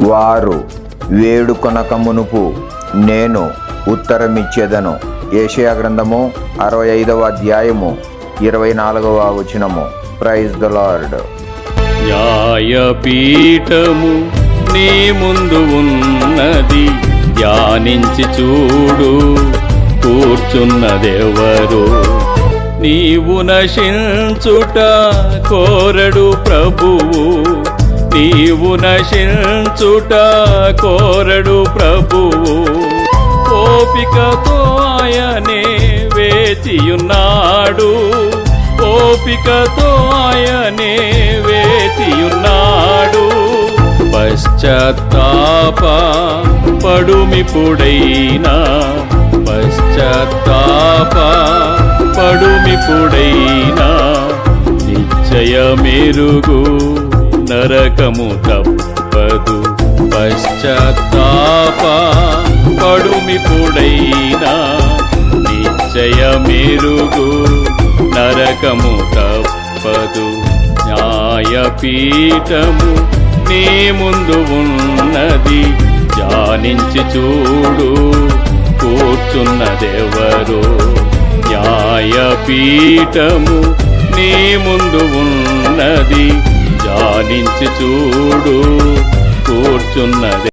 వారు వేడుకొనక మునుపు నేను ఉత్తరమిచ్చేదను. యెషయా గ్రంథము 65వ అధ్యాయము 24వ వచనము. Praise the lord. న్యాయపీఠము నీ ముందు ఉన్నది, ధ్యానించి చూడు కూర్చున్నదెవరు. నీవు నశించుట కోరడు ప్రభువు, నీవు నశించుట కోరడు ప్రభువు. ఓపికతో ఆయనే వేచియున్నాడు, ఓపికతో ఆయనే వేచియున్నాడు. పశ్చాత్తాప పడుమిపుడైనా, పశ్చాత్తాప పడుమిపుడైనా, నిశ్చయమెరుగు నరకము తప్పదు. పశ్చాత్తాప పడుమిపుడైనా, నిశ్చయమెరుగు నరకము తప్పదు. న్యాయపీఠము నీ ముందు ఉన్నది, ధ్యానించి చూడు కూర్చున్నదెవరు. న్యాయపీఠము నీ ముందు ఉన్నది, ధ్యానించి చూడు కూర్చున్నది.